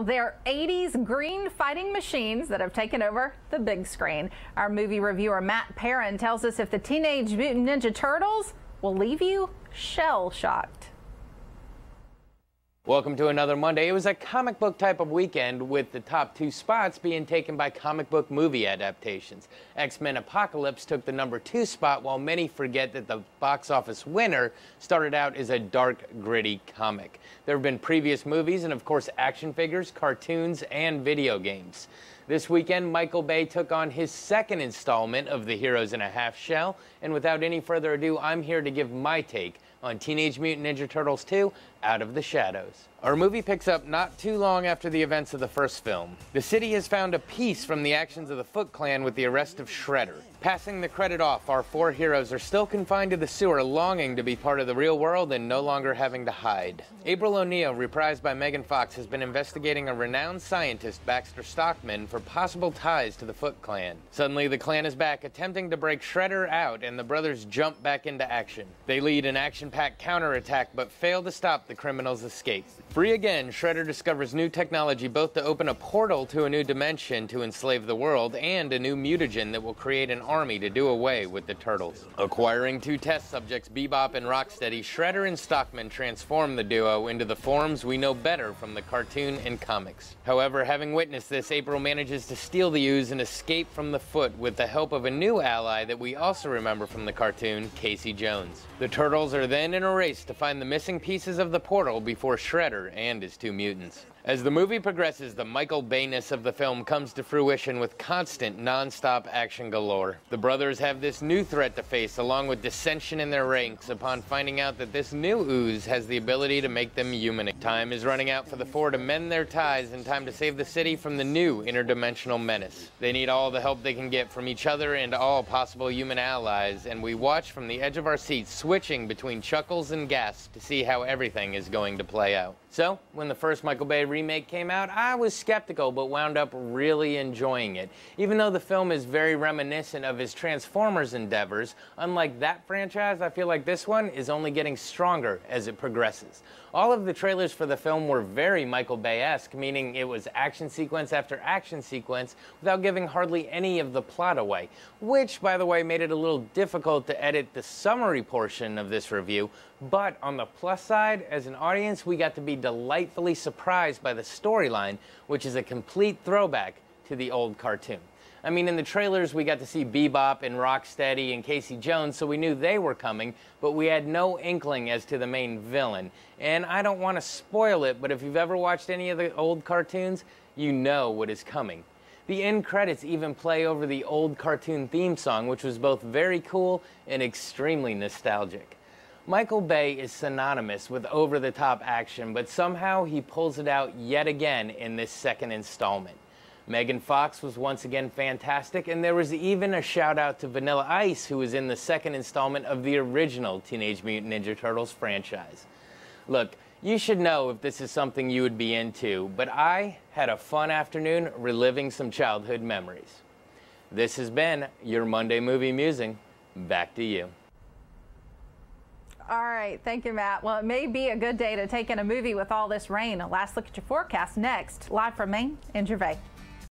Well, they're 80s green fighting machines that have taken over the big screen. Our movie reviewer Matt Perrin tells us if the Teenage Mutant Ninja Turtles will leave you shell-shocked. Welcome to another Monday. It was a comic book type of weekend, with the top 2 spots being taken by comic book movie adaptations. X-Men Apocalypse took the number 2 spot, while many forget that the box office winner started out as a dark, gritty comic. There have been previous movies and, of course, action figures, cartoons, and video games. This weekend, Michael Bay took on his second installment of the Heroes in a Half Shell, and without any further ado, I'm here to give my take on Teenage Mutant Ninja Turtles 2, Out of the Shadows. Our movie picks up not too long after the events of the first film. The city has found a peace from the actions of the Foot Clan with the arrest of Shredder. Passing the credit off, our 4 heroes are still confined to the sewer, longing to be part of the real world and no longer having to hide. April O'Neil, reprised by Megan Fox, has been investigating a renowned scientist, Baxter Stockman, for possible ties to the Foot Clan. Suddenly, the clan is back, attempting to break Shredder out, and the brothers jump back into action. They lead an action-packed counterattack, but fail to stop the criminals' escape. Free again, Shredder discovers new technology, both to open a portal to a new dimension to enslave the world, and a new mutagen that will create an army to do away with the Turtles. Acquiring 2 test subjects, Bebop and Rocksteady, Shredder and Stockman transform the duo into the forms we know better from the cartoon and comics. However, having witnessed this, April manages to steal the ooze and escape from the Foot with the help of a new ally that we also remember from the cartoon, Casey Jones. The Turtles are then in a race to find the missing pieces of the portal before Shredder and his 2 mutants. As the movie progresses, the Michael Bay-ness of the film comes to fruition with constant, non-stop action galore. The brothers have this new threat to face, along with dissension in their ranks upon finding out that this new ooze has the ability to make them human. Time is running out for the 4 to mend their ties in time to save the city from the new interdimensional menace. They need all the help they can get from each other and all possible human allies, and we watch from the edge of our seats, switching between chuckles and gasps to see how everything is going to play out. So, when the first Michael Bay remake came out, I was skeptical but wound up really enjoying it. Even though the film is very reminiscent of his Transformers endeavors, unlike that franchise, I feel like this one is only getting stronger as it progresses. All of the trailers for the film were very Michael Bay-esque, meaning it was action sequence after action sequence without giving hardly any of the plot away, which, by the way, made it a little difficult to edit the summary portion of this review. But on the plus side, as an audience, we got to be delightfully surprised by the storyline, which is a complete throwback to the old cartoon. I mean, in the trailers, we got to see Bebop and Rocksteady and Casey Jones, so we knew they were coming, but we had no inkling as to the main villain. And I don't want to spoil it, but if you've ever watched any of the old cartoons, you know what is coming. The end credits even play over the old cartoon theme song, which was both very cool and extremely nostalgic. Michael Bay is synonymous with over-the-top action, but somehow he pulls it out yet again in this second installment. Megan Fox was once again fantastic, and there was even a shout-out to Vanilla Ice, who was in the second installment of the original Teenage Mutant Ninja Turtles franchise. Look, you should know if this is something you would be into, but I had a fun afternoon reliving some childhood memories. This has been your Monday Movie Musing. Back to you. All right, thank you, Matt. Well, it may be a good day to take in a movie with all this rain. A last look at your forecast next, live from Maine in Gervais.